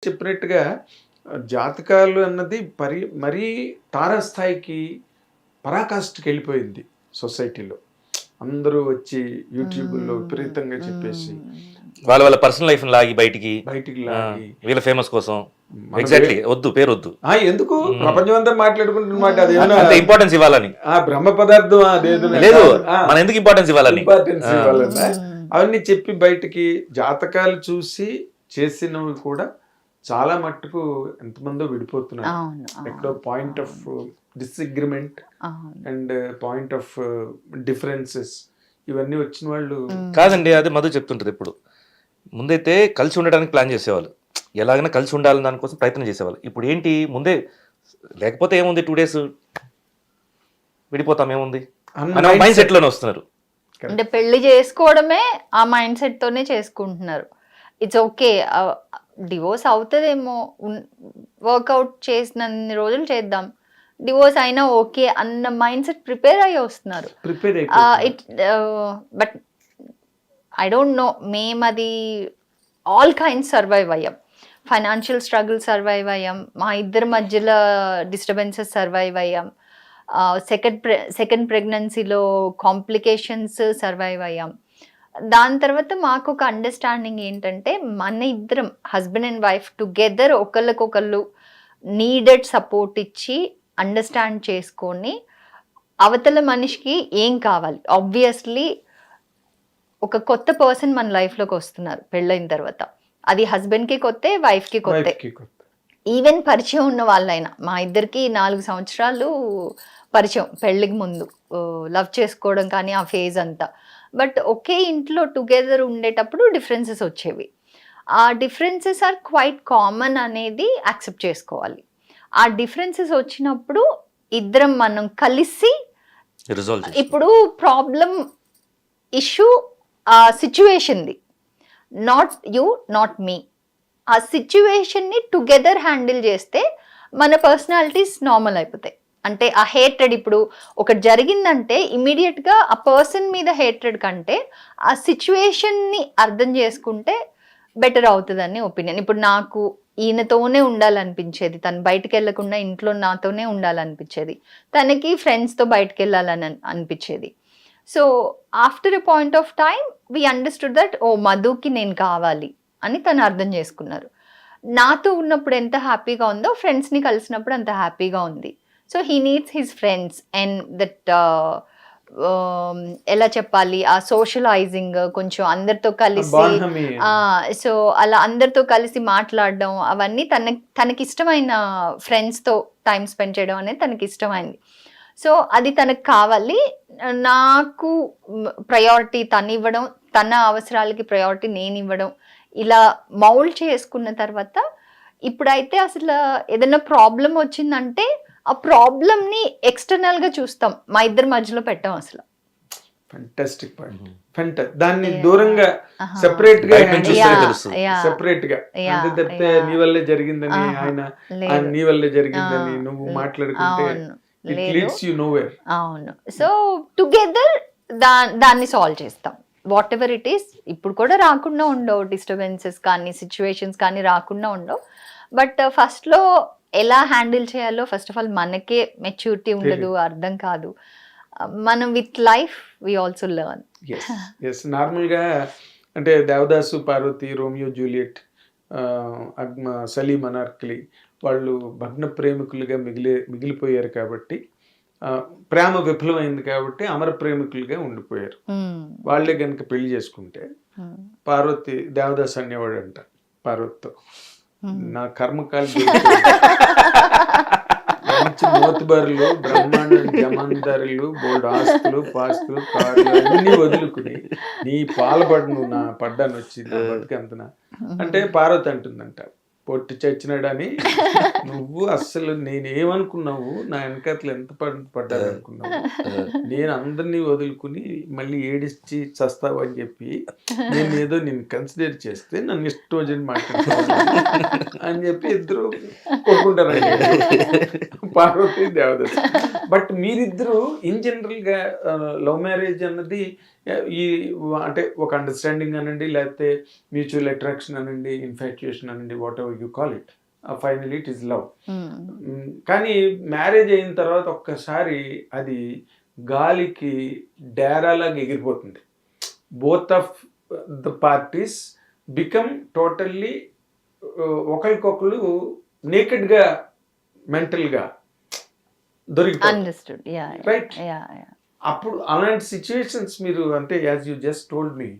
చెప్పినట్టుగా జాతకాలు అన్నది మరీ తారాస్థాయికి పరాకాష్ఠకి వెళ్ళిపోయింది సొసైటీలో. అందరూ వచ్చి యూట్యూబ్లో విపరీతంగా చెప్పేసి వాళ్ళ పర్సనల్ లైఫ్ లాగి బయటికి లాగి వీళ్ళ ఫేమస్ కోసం. ఎగ్జాక్ట్లీ, వద్దు పేరు వద్దు, ఎందుకు ప్రపంచం అంతా మాట్లాడుకుంటున్నమాట. అంత ఇంపార్టెన్స్ ఇవ్వాలని బ్రహ్మ పదార్థం అదేదో లేదు, మనం ఎందుకు ఇంపార్టెన్స్ ఇవ్వాలని అవన్నీ చెప్పి బయటికి జాతకాలు చూసి చేసినవి కూడా చాలా మట్టుకు ఎంతమందో విడిపోతున్నారు. ఎక్కడో point of డిస్అగ్రిమెంట్ and point of differences ఇవన్నీ వచ్చిన వాళ్ళు కాదండి. అది మధు చెప్తుంటది, ఇప్పుడు ముందైతే కలిసి ఉండడానికి ప్లాన్ చేసేవాళ్ళు, ఎలాగైనా కలిసి ఉండాలని దానికోసం ప్రయత్నం చేసేవాళ్ళు. ఇప్పుడు ఏంటి, ముందే లేకపోతే ఏముంది 2 days విడిపోతాం ఏముంది అన్న మైండ్ సెట్ లోనే వస్తున్నారు. అంటే పెళ్లి చేసుకోవడమే ఆ మైండ్ సెట్ తోనే చేసుకుంటున్నారు. ఇట్స్ ఓకే, డివోర్స్ అవుతుందేమో, వర్కౌట్ చేసినన్ని రోజులు చేద్దాం, డివోర్స్ అయినా ఓకే అన్న మైండ్ సెట్ ప్రిపేర్ అయ్యి వస్తున్నారు. బట్ ఐ డోంట్ నో, మేము అది ఆల్ కైండ్స్ సర్వైవ్ అయ్యాం. ఫైనాన్షియల్ స్ట్రగుల్ సర్వైవ్ అయ్యాం, మా ఇద్దరి మధ్యలో డిస్టర్బెన్సెస్ సర్వైవ్ అయ్యాం, సెకండ్ ప్రెగ్నెన్సీలో కాంప్లికేషన్స్ సర్వైవ్ అయ్యాం. దాని తర్వాత మాకు ఒక అండర్స్టాండింగ్ ఏంటంటే, మన ఇద్దరం హస్బెండ్ అండ్ వైఫ్ టుగెదర్ ఒకళ్ళకొకళ్ళు నీడెడ్ సపోర్ట్ ఇచ్చి అండర్స్టాండ్ చేసుకొని అవతల మనిషికి ఏం కావాలి. ఆబ్వియస్లీ ఒక కొత్త పర్సన్ మన లైఫ్లోకి వస్తున్నారు పెళ్ళైన తర్వాత, అది హస్బెండ్కి కొత్త, వైఫ్కి కొత్త. ఈవెన్ పరిచయం ఉన్న వాళ్ళైనా, మా ఇద్దరికి 4 సంవత్సరాలు పరిచయం పెళ్ళికి ముందు, లవ్ చేసుకోవడం కానీ ఆ ఫేజ్ అంతా. బట్ ఒకే ఇంట్లో టుగెదర్ ఉండేటప్పుడు డిఫరెన్సెస్ వచ్చేవి. ఆ డిఫరెన్సెస్ ఆర్ క్వైట్ కామన్ అనేది యాక్సెప్ట్ చేసుకోవాలి. ఆ డిఫరెన్సెస్ వచ్చినప్పుడు ఇద్దరం మనం కలిసి, ఇప్పుడు ప్రాబ్లం ఇష్యూ ఆ సిచ్యువేషన్ది, నాట్ యూ నాట్ మీ, ఆ సిచ్యువేషన్ని టుగెదర్ హ్యాండిల్ చేస్తే మన పర్సనాలిటీస్ నార్మల్ అయిపోతాయి. అంటే ఆ హేట్రెడ్, ఇప్పుడు ఒకటి జరిగిందంటే ఇమీడియట్గా ఆ పర్సన్ మీద హేట్రెడ్ కంటే ఆ సిచ్యువేషన్ని అర్థం చేసుకుంటే బెటర్ అవుతుందని ఒపీనియన్. ఇప్పుడు నాకు ఈయనతోనే ఉండాలనిపించేది, తను బయటకు వెళ్ళకుండా ఇంట్లో నాతోనే ఉండాలనిపించేది, తనకి ఫ్రెండ్స్తో బయటకు వెళ్ళాలని అనిపించేది. So after a point of time we understood that ఓ మధుకి నేను కావాలి అని తను అర్థం చేసుకున్నారు. నాతో ఉన్నప్పుడు ఎంత హ్యాపీగా ఉందో ఫ్రెండ్స్ని కలిసినప్పుడు అంత హ్యాపీగా ఉంది. So he needs his friends and that ఎలా చెప్పాలి, ఆ సోషలైజింగ్, కొంచెం అందరితో కలిసి, సో అలా అందరితో కలిసి మాట్లాడడం, అవన్నీ తనకి ఇష్టమైన ఫ్రెండ్స్తో టైం స్పెండ్ చేయడం అనేది తనకి ఇష్టమైంది. సో అది తనకు కావాలి. నాకు ప్రయారిటీ తను ఇవ్వడం, తన అవసరాలకి ప్రయారిటీ నేను ఇవ్వడం, ఇలా మౌల్డ్ చేసుకున్న తర్వాత ఇప్పుడైతే అసలు ఏదైనా ప్రాబ్లం వచ్చిందంటే ఆ ప్రాబ్లమ్ని ఎక్స్టర్నల్గా చూస్తాం, మా ఇద్దరి మధ్యలో పెట్టాం అసలు. Fantastic point. దాన్ని దూరంగా సెపరేట్ గా అంతే తప్పితే నీ వల్లే జరిగిందని, ఆయన నీ వల్లే జరిగిందని నువ్వు మాట్లాడుకుంటే it leads you nowhere. అవును. సో టుగెదర్ దాన్ని సాల్వ్ చేస్తాం, వాట్ ఎవర్ ఇట్ ఈస్. ఇప్పుడు కూడా రాకుండా ఉండవు డిస్టర్బెన్సెస్ కానీ సిచ్యువేషన్స్ కానీ రాకుండా ఉండవు. బట్ ఫస్ట్లో ఎలా హ్యాండిల్ చేయాలో ఫస్ట్ ఆఫ్ ఆల్ మనకే మెచ్యూరిటీ ఉండదు, అర్థం కాదు. మనం with life we also learn. నార్మల్గా అంటే దేవదాసు పార్వతి, రోమియో జూలియట్, సలీం అనార్కలి వాళ్ళు భగ్న ప్రేమికులుగా మిగిలిపోయారు కాబట్టి, ప్రేమ విఫలమైంది కాబట్టి అమర ప్రేమికులుగా ఉండిపోయారు. వాళ్ళే కనుక పెళ్లి చేసుకుంటే, పార్వతి దేవదాస్ అనేవాడు అంట పార్వతితో, నా కర్మకాలి మంచి మోతుబరులు, బ్రహ్మాండ జమాందారులు, బోల్డ్ ఆస్తులు పాస్తులు కార్లు అన్నీ వదులుకుని నీ పాలపడను నా పడ్డాను వచ్చి నా బతికంతనా అంటే పార్వతి అంటుందంట, పొట్టి చచ్చినాడని నువ్వు అస్సలు నేనేమనుకున్నావు, నా వెనకట్లు ఎంత పడ్డాను అనుకున్నావు, నేను అందరినీ వదులుకుని మళ్ళీ ఏడిచ్చి చస్తావు అని చెప్పి నేను ఏదో నేను కన్సిడర్ చేస్తే నన్ను ఇష్టం మాట్లాడుతున్నాను అని చెప్పి ఇద్దరు కొట్టుకుంటారండి, పార్వతి దేవదాస్. బట్ మీరిద్దరూ ఇన్ జనరల్గా లవ్ మ్యారేజ్ అన్నది ఈ అంటే ఒక అండర్స్టాండింగ్ అనండి, లేకపోతే మ్యూచువల్ అట్రాక్షన్ అనండి, ఇన్ఫాక్చుయేషన్ అనండి, whatever you call it, finally it is love. కానీ మ్యారేజ్ అయిన తర్వాత ఒక్కసారి అది గాలికి డేరాలాగా ఎగిరిపోతుంది. Both of the parties become totally ఒకరికొకరు నేకెడ్గా మెంటల్గా దొరికిపోతారు. Understood. Yeah right. Yeah yeah. అప్పుడు అలాంటి సిచ్యువేషన్స్ మీరు అంటే as you just told me,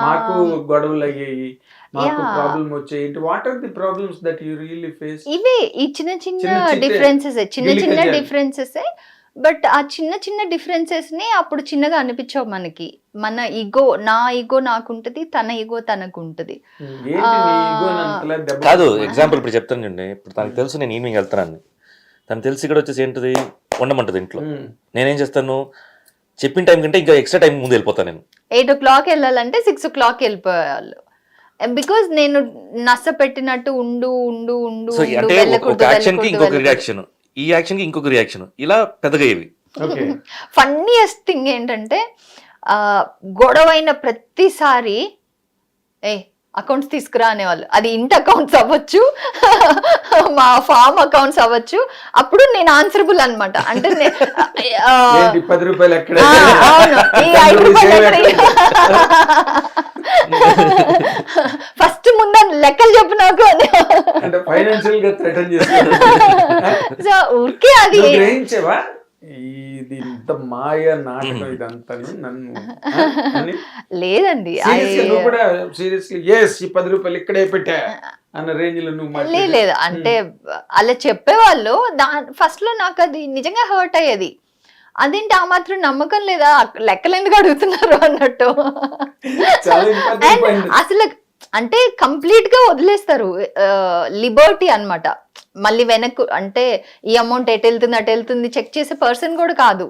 మాకు గొడవలు అయ్యాయి, మాకు Yeah. ప్రాబ్లం వచ్చాయి. What are the problems that you really face? ఇవే ఈ చిన్న చిన్న చిన్న డిఫరెన్సెస్, చిన్న చిన్న గిల్లికజ్జాలు. డిఫరెన్సెస్. బట్ ఆ చిన్న చిన్న డిఫరెన్సెస్ ని అప్పుడు చిన్నగా అనిపించవు మనకి. మన ఈగో, నా ఈగో నాకుంటది, తన ఈగో తనకు ఉంటది. ఏంటి నీ ego ని అంతలా దెబ్బ కాదు, కొడుతున్నా? ఎగ్జాంపుల్ ఇప్పుడు చెప్తాను చూడండి. ఇప్పుడు తనకు తెలుసు నేను ఈవినింగ్ వెళ్తానని, తనకు తెలిసి ఇక్కడ వచ్చేసి ఏంటిది ఉండమంటది ఇంట్లో. నేనేం చేస్తాను, చెప్పిన టైం కంటే ఇంకా ఎక్స్ట్రా టైం ముందు వెళ్ళిపోతాను నేను. 8 o'clock వెళ్ళాలంటే 6 o'clock వెళ్ళిపోయేవాళ్ళు. బికాజ్ నేను నస పెట్టినట్టు ఉండు ఉండు ఉండు సో ఉండు, అంటే వెళ్ళకూడదు, ఒక యాక్షన్ కి వెళ్ళకూడదు, ఇంకొక వెళ్ళకూడదు. రియాక్షన్, ఈ యాక్షన్ కి ఇంకొక రియాక్షన్, ఇలా పెద్దగా అయ్యేవి. ఓకే. ఫన్నీయెస్ట్ థింగ్ ఏంటంటే గొడవైన ప్రతిసారి అకౌంట్స్ తీసుకురా అనేవాళ్ళు. అది ఇంటి అకౌంట్స్ అవ్వచ్చు, మా ఫామ్ అకౌంట్స్ అవ్వచ్చు. అప్పుడు నేను ఆన్సరబుల్ అనమాట. అంటే ఏంటి 10 రూపాయలు ఎక్కడ? అవును, ఈ 5 రూపాయలు ఫస్ట్ ముందు లెక్కలు చెప్పు నాకు అని. అంటే ఫైనాన్షియల్ గా థ్రెటన్ చేస్తారు. సో ఊరికే అది నువ్వు గ్రహించావా ఇది ఇంత మాయ నాటకం ఇదంతా నన్ను అని? లేదండి. Seriously, నువ్వు కూడా సీరియస్లీ ఎస్ ఈ 10 రూపాయలు ఇక్కడే పెట్టా అన్న రేంజ్ లో నువ్వు మాట్లాడావు. లేదు అంటే అలా చెప్పేవాళ్ళు. ఫస్ట్ లో నాకు అది నిజంగా హర్ట్ అయ్యేది. అదేంటి ఆ మాత్రం నమ్మకం లేదా, లెక్కలు ఎందుకు అడుగుతున్నారు అన్నట్టు. చాలా important And point. అసలు అంటే కంప్లీట్ గా వదిలేస్తారు, లిబర్టీ అన్నమాట. మళ్ళీ వెనక్కు అంటే ఈ అమౌంట్ ఎటు వెళ్తుంది అటు వెళ్తుంది చెక్ చేసే పర్సన్ కూడా కాదు.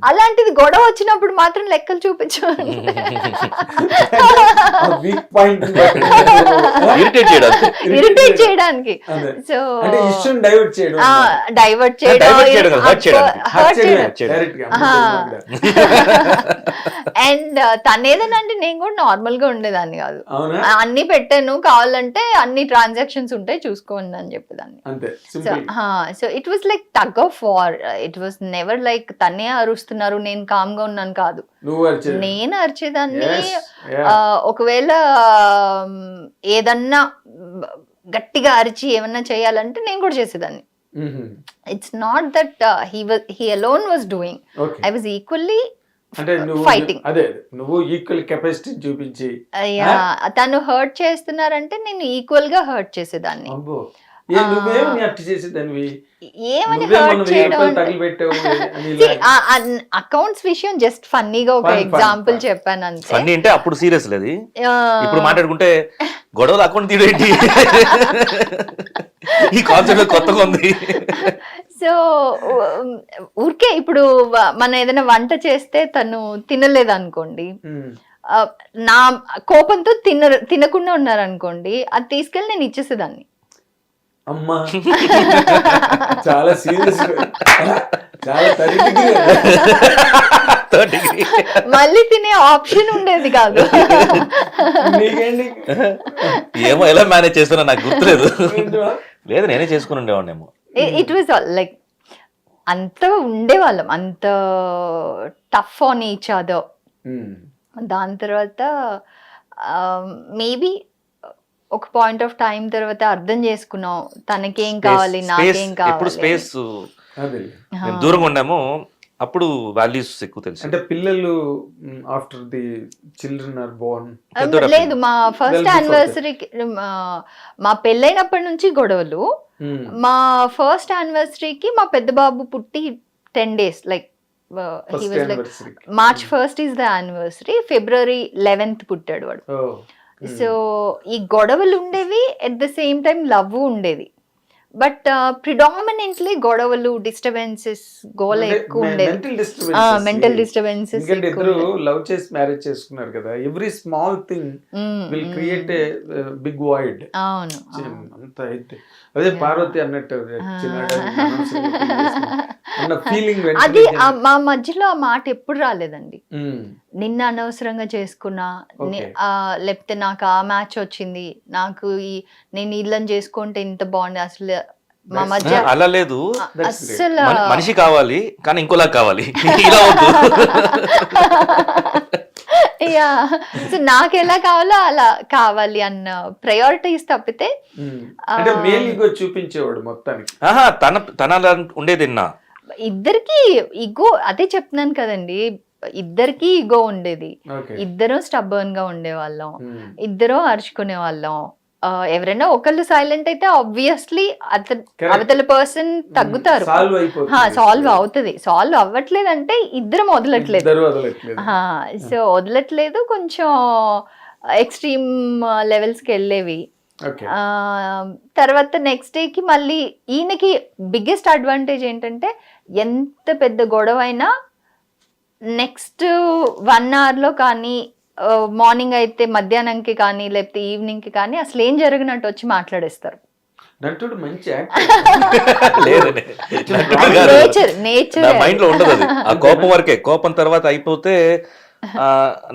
అలాంటిది గొడవ వచ్చినప్పుడు మాత్రం లెక్కలు చూపించు. వీక్ పాయింట్ ఇరిటేట్ చేయడం. ఇరిటేట్ చేయడానికి. సో అంటే ఇష్యూని డైవర్ట్ చేయడం. డైవర్ట్ Divert చేయడం కాదు, hurt చేయడం. హర్ట్ చేయడం. డైరెక్ట్ గా. అండ్ తను ఏదైనా అంటే నేను కూడా నార్మల్ గా ఉండేదాన్ని కాదు. అవునా? అన్ని పెట్టాను, కావాలంటే అన్ని ట్రాన్సాక్షన్స్ ఉంటాయి చూసుకోండి అని చెప్పేదాన్ని. అంతే so simple. So it was like tug of war. It was never like తనే అరుస్తున్నారు నేను కామ్ గా ఉన్నాను కాదు, నువ్వు అరిచేది. నేను అరిచేదాన్ని. Yes, yeah. ఒకవేళ ఏదన్నా గట్టిగా అరిచి ఏమన్నా చేయాలంటే నేను కూడా చేసేదాన్ని. It's not that he alone was doing, okay. I was equally అంటే నువ్వు ఫైటింగ్. అదే నువ్వు ఈక్వల్ కెపాసిటీ చూపించి తను హర్ట్ చేస్తున్నారంటే నేను ఈక్వల్ గా హర్ట్ చేసేదాన్ని. అబ్బో నువ్వేం అట్టి చేసేదానివి? ఏమని నువ్వే హర్ట్ మొన్న 1000 చేయడం రూపాయలు అంటే తగిలిపెట్టావు అని ఇలా. అకౌంట్స్ విషయం జస్ట్ ఫన్నీగా ఒక Fun, ఎగ్జాంపుల్ fun. చెప్పాను అంతే. ఫన్నీ అంటే అప్పుడు సీరియస్ లేదు, ఆ, ఇప్పుడు మాట్లాడుకుంటే గొడవలు అకౌంట్ తీయడేంటి, ఈ కాన్సెప్ట్ కొత్తగా ఉంది. సో ఊరికే ఇప్పుడు మనం ఏదైనా వంట చేస్తే తను తినలేదు అనుకోండి, ఉమ్. నా కోపంతో తినకుండా ఉన్నారనుకోండి, అది తీసుకెళ్ళి నేను ఇచ్చేసేదాన్ని. అమ్మా చాలా సీరియస్, చాలా Third degree. మళ్ళీ తినే ఆప్షన్ ఉండేది కాదు. నీకేంటి? ఏమో ఎలా మేనేజ్ చేస్తున్నా నాకు గుర్తులేదు. లేదు నేనే చేసుకుని ఉండేవాడినేమో. ఇట్ వాజ్ లైక్ అంత ఉండేవాళ్ళం, అంత టఫ్ ఆన్ ఈచ్ అదర్. దాని తర్వాత మేబీ ఒక పాయింట్ ఆఫ్ టైం తర్వాత అర్థం చేసుకున్నాం తనకేం కావాలి నాకేం ఎప్పుడు కావాలి. స్పేస్ అదే మేము దూరంగా ఉన్నాము, అప్పుడు వాల్యూస్ ఎక్కువ తెలుసు. అంటే పిల్లలు after the children are born. లేదు మా ఫస్ట్ Well before యానివర్సరీకి, మా పెళ్ళైనప్పటి నుంచి గొడవలు. మా ఫస్ట్ యానివర్సరీకి మా పెద్ద బాబు పుట్టి 10 days, like he was like March 1st is the anniversary, February 11th పుట్టాడు వాడు. సో ఈ గొడవలు ఉండేవి, at the same time love ఉండేది. బట్ ప్రిడామినెంట్లీ గొడవలు, డిస్టర్బెన్సెస్, గోల ఎక్కువ ఉండేది, మెంటల్ డిస్టర్బెన్సెస్. ఎందుకంటే ఇద్దరు లవ్ చేసి మ్యారేజ్ చేసుకున్నారు కదా, every small thing will create a big void. అవును అంత అయితే అదే పార్వతి అన్నట్టు ఫీలింగ్. అది మా మధ్యలో ఆ మాట ఎప్పుడు రాలేదండి. నిన్న అనవసరంగా చేసుకున్నా, Okay. లేకపోతే నాకు ఆ మ్యాచ్ వచ్చింది, నాకు నేను వీళ్ళని చేసుకుంటే ఇంత బాగుంది, అసలు మా That's- మధ్య అలా లేదు, That's great. అస్సలు మనిషి కావాలి కానీ ఇంకోలా కావాలి ఇలా వద్దు. యా, సో నాకు ఎలా కావాలో అలా కావాలి అన్న ప్రయారిటీస్ తప్పితే అంటే మేల్ ఈగో చూపించేవాడు మొత్తానికి. ఆహా, తన అలా ఉండేది నిన్న. ఇద్దరికి ఈగో, అదే చెప్తున్నాను కదండి, ఇద్దరికి ఈగో ఉండేది, ఓకే. ఇద్దరం స్టబ్బర్న్ గా ఉండేవాళ్ళం, ఇద్దరం అరుచుకునే వాళ్ళం. ఎవరైనా ఒకళ్ళు సైలెంట్ అయితే ఆబ్వియస్లీ అవతల పర్సన్ తగ్గుతారు, సాల్వ్ అయిపోతుంది. సాల్వ్ అవుతుంది. సాల్వ్ అవ్వట్లేదంటే ఇద్దరం వదలట్లేదు, ఇద్దరు వదలట్లేదు. సో వదలట్లేదు, కొంచెం ఎక్స్ట్రీమ్ లెవెల్స్కి వెళ్ళేవి. ఓకే. తర్వాత నెక్స్ట్ డేకి మళ్ళీ ఈయనకి బిగ్గెస్ట్ అడ్వాంటేజ్ ఏంటంటే ఎంత పెద్ద గొడవ అయినా నెక్స్ట్ 1 hourలో కానీ, మార్నింగ్ అయితే మధ్యాహ్నంకి కానీ లేకపోతే ఈవినింగ్కి కానీ అసలు ఏం జరిగినట్టు వచ్చి మాట్లాడేస్తారు. నటుడు మంచి లేదండి, నేచర్ నా మైండ్ లో ఉండదు అది. ఆ కోపం వరకే, కోపం తర్వాత అయిపోతే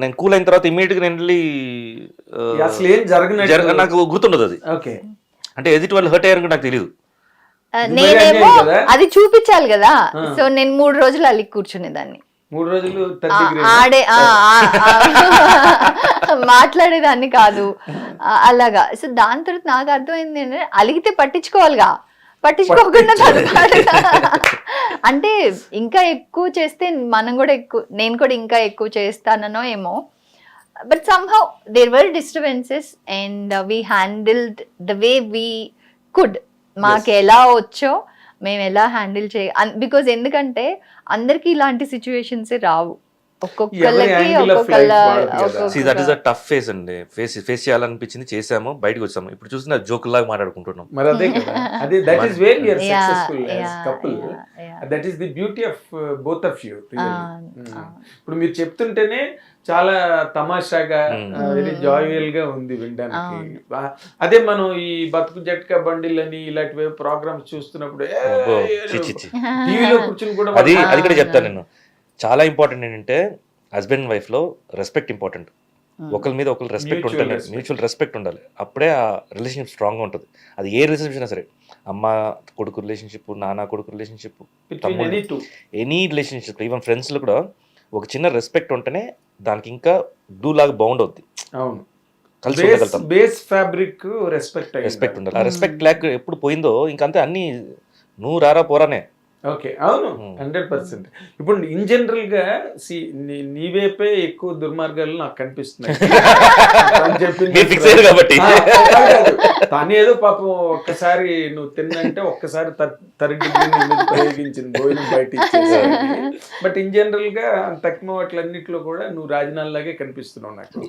నేను కూల్ అయిన తర్వాత ఇమీడియట్ గా నేను వెళ్ళి అసలు ఏం జరగనట్టు నాకు గుర్తుండదు అది. ఓకే. అంటే ఎదుటి వాళ్ళు హర్ట్ అయ్యారని నాకు తెలియదు. నేనేమో కదా? అది చూపించాలి కదా, సో నేను 3 రోజులు అలిగి కూర్చునేదాన్ని, 3 రోజులు 30 degrees. ఆడే మాట్లాడేదాన్ని కాదు అలాగా. సో దాని తర్వాత నాకు అర్థమైంది ఏంటంటే అలిగితే పట్టించుకోవాలిగా, పట్టించుకోకుండా అంటే ఇంకా ఎక్కువ చేస్తే మనం కూడా నేను కూడా ఇంకా ఎక్కువ చేస్తానో ఏమో. But somehow there were disturbances and we handled the way we could. మాకు ఎలా వచ్చో మేము ఎలా హ్యాండిల్ బికాజ్ ఎందుకంటే అందరికి ఇలాంటి సిచ్యువేషన్స్ రావు, ఒక్కొక్కళ్ళకి angle of ఒక్కొక్కళ్ళ life వాళ్ళది కదా. See, that is a tough phase అండి. ఫేస్ చేయాలనిపించింది, చేసాము, బయటకు వచ్చాము. ఇప్పుడు చూసిన జోక్ లాగా మాట్లాడుకుంటున్నాం. మరి అదే కదా, అదే that is where you're Yeah, successful as yeah, couple. yeah. That is the beauty of both of you. ఇప్పుడు మీరు చెప్తుంటేనే చాలా తమాషాగా వెరీ జావియల్ గా ఉంది వినడానికి. అదే మనం ఈ బతుకు జట్కా బండిల్ అని ఇలాంటి ప్రోగ్రామ్స్ చూస్తున్నప్పుడు టీవీలో కూర్చుని కూడా అది కూడా చెప్తాను నేను. చాలా ఇంపార్టెంట్ ఏంటంటే హస్బెండ్ అండ్ వైఫ్ లో రెస్పెక్ట్ ఇంపార్టెంట్. ఒకరి మీద ఒకరు రెస్పెక్ట్ ఉండాలి, మ్యూచువల్ రెస్పెక్ట్ ఉండాలి. అప్పుడే ఆ రిలేషన్షిప్ స్ట్రాంగ్ గా ఉంటుంది. అది ఏ రిలేషన్షిప్ అయినా సరే, అమ్మ కొడుకు రిలేషన్షిప్, నాన్న కొడుకు relationship, any relationship, even friends లో కూడా ఒక చిన్న రెస్పెక్ట్ ఉంటేనే దానికి ఇంకా డూ లాగా బౌండ్ అవుద్ది. అవును, కలిసి ఉండగలుగుతాం. బేస్ ఫ్యాబ్రిక్ రెస్పెక్ట్ ఉండాలి. ఆ రెస్పెక్ట్ లేక ఎప్పుడు పోయిందో ఇంకంతే అన్ని నువ్వు రారా పోరానే. ఓకే, అవును, 100%. ఇప్పుడు ఇన్ జనరల్ గా నీ వైపే ఎక్కువ దుర్మార్గాలు నాకు కనిపిస్తున్నాయి. మీరు ఫిక్స్ అయ్యారు కాబట్టి. తనేదో పాపం ఒక్కసారి నువ్వు తిన్నంటే ఒక్కసారి తరిగి ప్రయోగించింది, భోజనం బయట ఇచ్చేసారి. బట్ ఇన్ జనరల్ గా తక్కువ వాటిలన్నిట్లో కూడా నువ్వు రాజనాల్లాగే కనిపిస్తున్నావు నాకు.